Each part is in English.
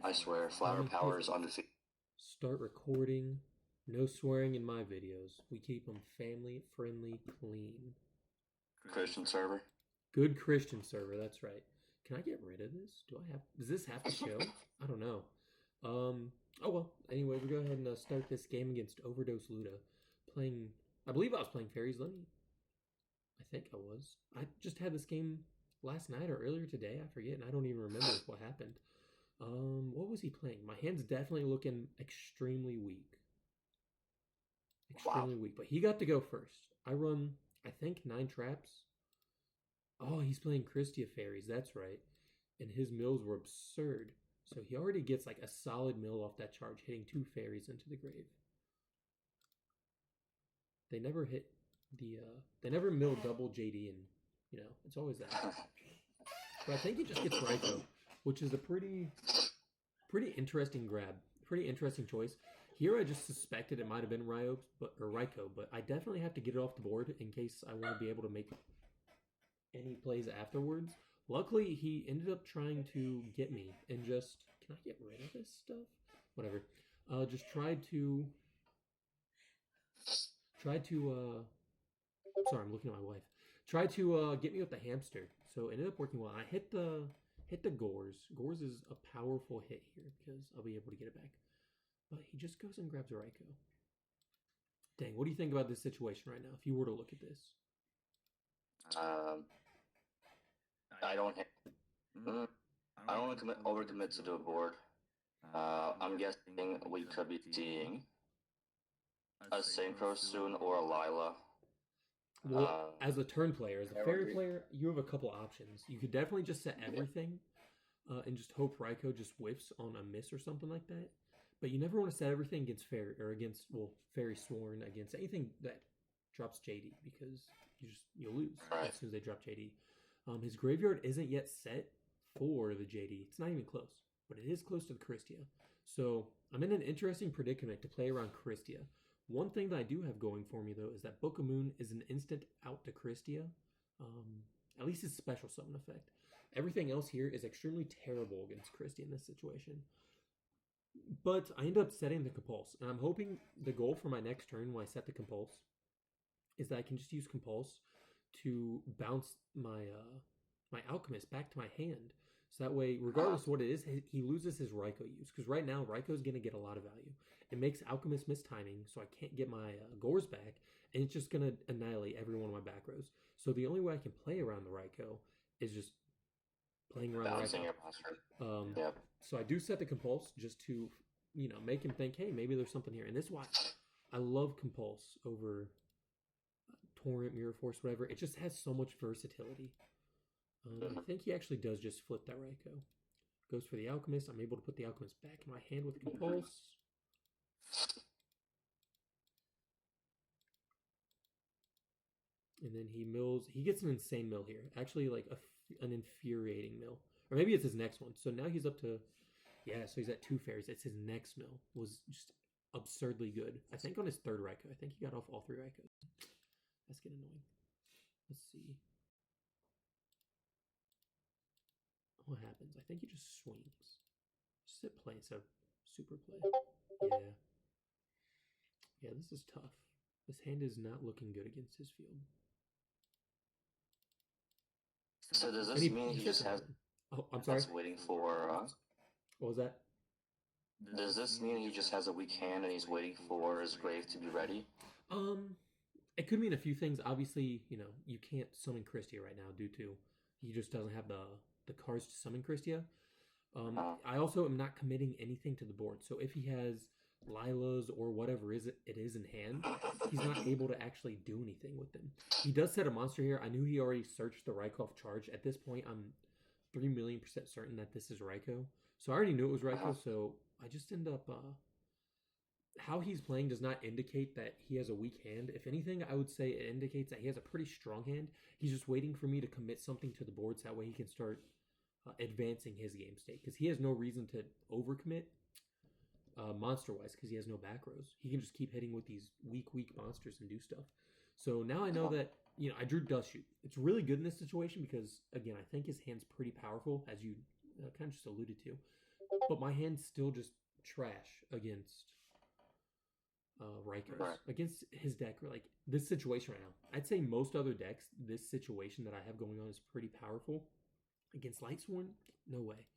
I swear, Let flower me power is undefeated. start recording. No swearing in my videos. We keep them family friendly, clean. Christian server. Good Christian server, that's right. Can I get rid of this? Does this have to show? I don't know. Oh well. Anyway, we'll go ahead and start this game against Overdose Luda. I believe I was playing Fairies. I think I was. I just had this game last night or earlier today. I forget, and I don't even remember what happened. What was he playing? My hand's definitely looking extremely weak. Extremely weak. But he got to go first. I run, I think, 9 traps. Oh, he's playing Christia Fairies. That's right. And his mills were absurd. So he already gets like a solid mill off that charge, hitting 2 fairies into the grave. They never hit they never mill double JD, and it's always that. But I think he just gets Raikou, which is a pretty interesting grab. Pretty interesting choice. Here I just suspected it might have been Raikou, but I definitely have to get it off the board in case I want to be able to make any plays afterwards. Luckily, he ended up trying to get me and just... Can I get rid of this stuff? Whatever. Just tried to... Sorry, I'm looking at my wife. Tried to get me with the hamster. So it ended up working well. I hit the Gores. Gores is a powerful hit here because I'll be able to get it back. But he just goes and grabs a Raikou. Dang, what do you think about this situation right now if you were to look at this? I don't want to overcommit to the board. I'm guessing we could be seeing a Synchro soon or a Lila. Well, as a turn player, as a fairy player, you have a couple options. You could definitely just set everything and just hope Raikou just whiffs on a miss or something like that. But you never want to set everything against Fairy, or against, Fairy Sworn, against anything that drops JD, because you'll lose as soon as they drop JD. His graveyard isn't yet set for the JD. It's not even close, but it is close to the Christia. So I'm in an interesting predicament to play around Christia. One thing that I do have going for me, though, is that Book of Moon is an instant out to Christia. At least his special summon effect. Everything else here is extremely terrible against Christia in this situation. But I end up setting the Compulse, and I'm hoping the goal for my next turn when I set the Compulse is that I can just use Compulse to bounce my my Alchemist back to my hand. So that way, regardless of what it is, he loses his Raikou use. Because right now, Raikou is going to get a lot of value. It makes Alchemist miss timing, so I can't get my Gores back, and it's just going to annihilate every one of my back rows. So the only way I can play around the Raikou is just playing around the Raikou. Yep. So I do set the Compulse just to, make him think, hey, maybe there's something here. And this is why I love Compulse over Torrent, Mirror Force, whatever. It just has so much versatility. I think he actually does just flip that Raikou. Goes for the Alchemist. I'm able to put the Alchemist back in my hand with Compulse. And then he mills. He gets an insane mill here. Actually, like an infuriating mill. Or maybe it's his next one. So now he's up to... Yeah, so he's at 2 fairies. It's his next mill. Was just absurdly good. I think on his 3rd Raikou. I think he got off all 3 Raikous. That's getting annoying. Let's see. What happens? I think he just swings. Just hit play instead of super play. Yeah. Yeah, this is tough. This hand is not looking good against his field. So does this mean he just has... Oh, I'm sorry? Waiting for... What was that? Does this mean he just has a weak hand and he's waiting for his grave to be ready? It could mean a few things. Obviously, you can't summon Christia right now due to he just doesn't have the cards to summon Christia. I also am not committing anything to the board. So if he has Lilas or whatever it is in hand, he's not able to actually do anything with them. He does set a monster here. I knew he already searched the Raikou charge. At this point, I'm 3,000,000% certain that this is Raikou. So I already knew it was Raikou, so I just end up... how he's playing does not indicate that he has a weak hand. If anything, I would say it indicates that he has a pretty strong hand. He's just waiting for me to commit something to the board so that way he can start advancing his game state. Because he has no reason to overcommit monster-wise because he has no back rows. He can just keep hitting with these weak monsters and do stuff. So now I know that, I drew Dust Shoot. It's really good in this situation because, again, I think his hand's pretty powerful, as you kind of just alluded to. but my hand's still just trash against Raikou. Right. Against his deck, like this situation right now. I'd say most other decks, this situation that I have going on is pretty powerful. Against Lightsworn, no way.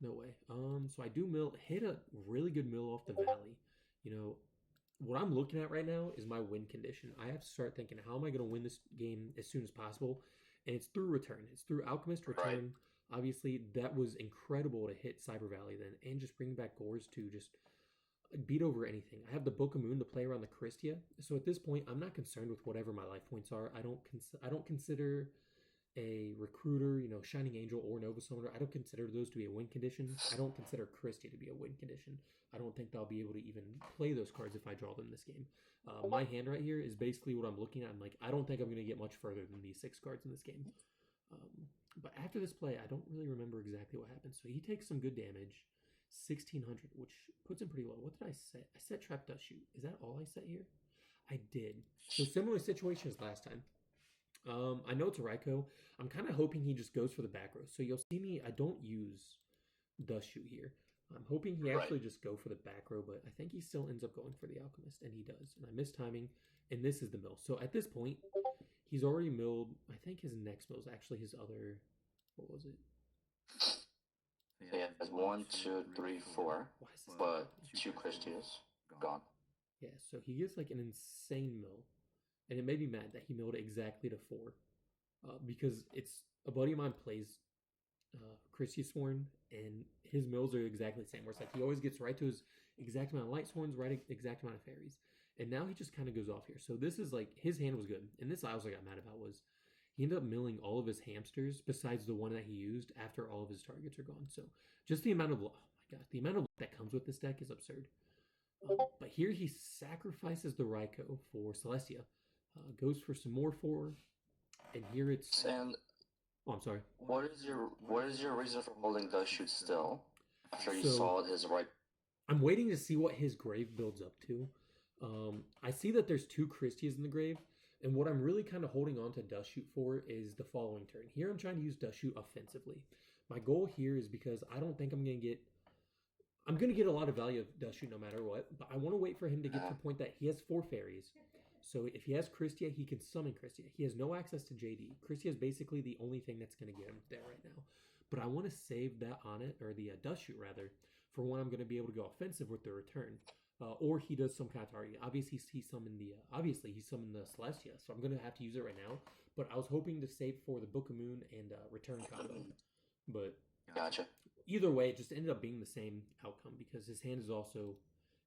No way. So I do hit a really good mill off the Valley. You know, what I'm looking at right now is my win condition. I have to start thinking, how am I going to win this game as soon as possible? And it's through return. It's through Alchemist return. Right. Obviously, that was incredible to hit Cyber Valley then, and just bring back Gores to just beat over anything. I have the Book of Moon to play around the Christia, so at this point, I'm not concerned with whatever my life points are. I don't consider a Recruiter, you know, Shining Angel or Nova Summoner. I don't consider those to be a win condition. I don't consider Christia to be a win condition. I don't think I'll be able to even play those cards if I draw them this game. My hand right here is basically what I'm looking at. I'm like, I don't think I'm going to get much further than these 6 cards in this game. But after this play, I don't really remember exactly what happened. So he takes some good damage. 1600, which puts him pretty low. What did I set? I set Trap Dust Shoot. Is that all I set here? I did. So similar situation as last time. I know it's a Raikou. I'm kind of hoping he just goes for the back row. So you'll see me, I don't use Dust Shoot here. I'm hoping he actually just go for the back row, but I think he still ends up going for the Alchemist, and he does. And I missed timing, and this is the mill. So at this point, he's already milled. I think his next mill is actually his other, what was it? So yeah, there's 1, 2, 3, 4, but 2 Christians gone. Yeah, so he gets like an insane mill. And it made me mad that he milled exactly to 4. Because it's a buddy of mine plays Christia Sworn, and his mills are exactly the same. Where it's like he always gets right to his exact amount of Light Sworns, right exact amount of Fairies. And now he just kind of goes off here. So this is like, his hand was good. And this I also got mad about was, he ended up milling all of his hamsters besides the one that he used after all of his targets are gone. So just the amount of, oh my god, the amount of luck that comes with this deck is absurd. But here he sacrifices the Raikou for Celestia. Goes for some more 4, and here it's. And oh, I'm sorry. What is your reason for holding Dust Shoot still after you saw his right? I'm waiting to see what his grave builds up to. I see that there's 2 Christias in the grave, and what I'm really kind of holding on to Dust Shoot for is the following turn. Here I'm trying to use Dust Shoot offensively. My goal here is because I don't think I'm going to get a lot of value of Dust Shoot no matter what, but I want to wait for him to get to the point that he has 4 Fairies. So if he has Christia, he can summon Christia. He has no access to JD. Christia is basically the only thing that's going to get him there right now. But I want to save that on it, or the Dust Shoot rather, for when I'm going to be able to go offensive with the return. Or he does some kind of target. Obviously he summoned the Celestia, so I'm going to have to use it right now. But I was hoping to save for the Book of Moon and return combo. But Gotcha. Either way, it just ended up being the same outcome because his hand is also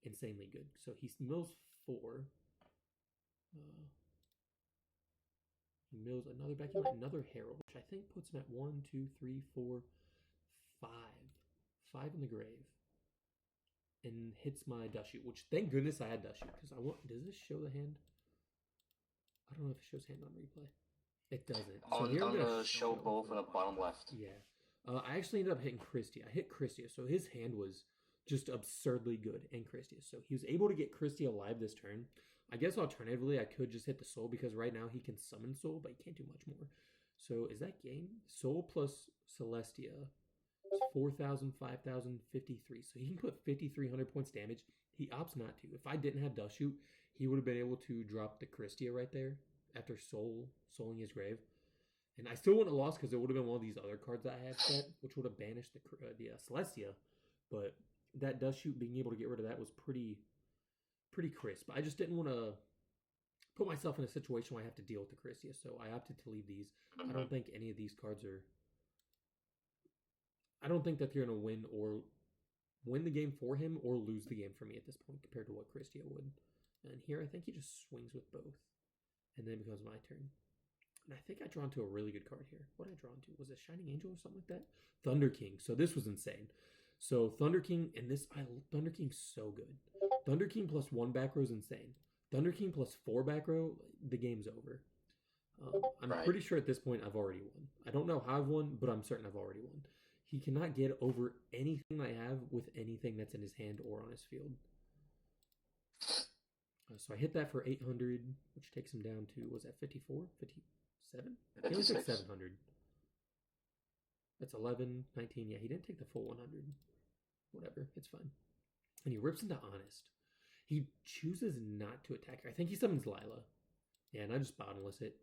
insanely good. So he mills 4. He mills another back, another Herald, which I think puts him at 1, 2, 3, 4, 5. 5 in the grave. And hits my Dust Shoot, which thank goodness I had Dust Shoot because does this show the hand? I don't know if it shows hand on replay. It doesn't. On the show both in the bottom left. Yeah. I actually ended up hitting Christia. I hit Christia, so his hand was just absurdly good in Christia. So he was able to get Christia alive this turn. I guess alternatively, I could just hit the Soul because right now he can summon Soul, but he can't do much more. So is that game? Soul plus Celestia is 4,000, 5,000, 53. So he can put 5,300 points damage. He opts not to. If I didn't have Dust Shoot, he would have been able to drop the Christia right there after souling his grave. And I still wouldn't have lost because it would have been one of these other cards that I had set, which would have banished the Celestia. But that Dust Shoot, being able to get rid of that was pretty crisp. I just didn't want to put myself in a situation where I have to deal with the Christia, so I opted to leave these. I don't think any of these cards are... I don't think that they're going to win the game for him or lose the game for me at this point compared to what Christia would. And here I think he just swings with both. And then it becomes my turn. And I think I drawn to a really good card here. What did I draw to? Was it Shining Angel or something like that? Thunder King. So this was insane. So Thunder King, and Thunder King's so good. Thunder King plus 1 back row is insane. Thunder King plus 4 back row, the game's over. I'm pretty sure at this point I've already won. I don't know how I've won, but I'm certain I've already won. He cannot get over anything I have with anything that's in his hand or on his field. So I hit that for 800, which takes him down to, was that 54? 57? He only took 700. That's 11, 19. Yeah, he didn't take the full 100. whatever, it's fine. And he rips into Honest. He chooses not to attack her. I think he summons Lila. Yeah, and I just bottomless it.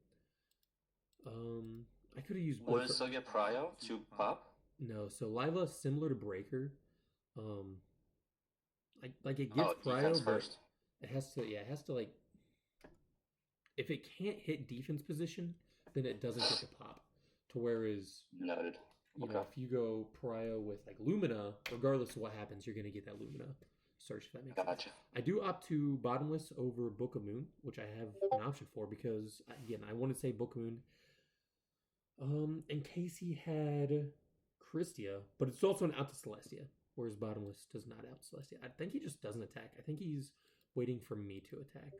I could have used. Would it still get Prio to pop? No, so Lila similar to Breaker. Like it gets Prio, but it has to. Yeah, it has to like. If it can't hit defense position, then it doesn't get the pop. To whereas noted. You know, if you go Prio with like Lumina, regardless of what happens, you're gonna get that Lumina search. If that makes sense. I do opt to bottomless over Book of Moon, which I have an option for because again, I want to say Book of Moon. In case he had Christia, but it's also an out to Celestia, whereas bottomless does not out Celestia. I think he just doesn't attack. I think he's waiting for me to attack.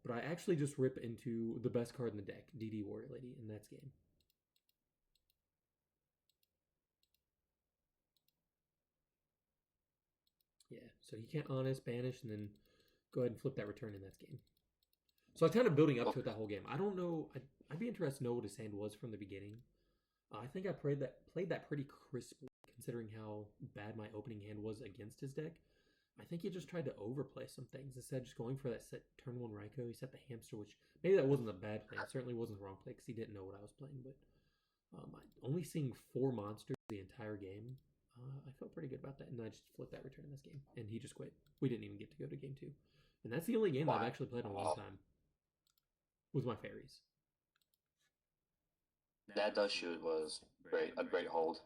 But I actually just rip into the best card in the deck, DD Warrior Lady, and that's game. Yeah, so he can't Honest, Banish, and then go ahead and flip that return, and that's game. So I was kind of building up to it that whole game. I don't know. I'd be interested to know what his hand was from the beginning. I think I played that pretty crisply, considering how bad my opening hand was against his deck. I think he just tried to overplay some things instead of just going for that set turn 1 Raikou. He set the hamster, which maybe that wasn't a bad play. It certainly wasn't the wrong play because he didn't know what I was playing. But only seeing 4 monsters the entire game, I felt pretty good about that. And I just flipped that return in this game. And he just quit. We didn't even get to go to game 2. And that's the only game I've actually played in a long time. Was my Fairies. That does shoot was a great hold.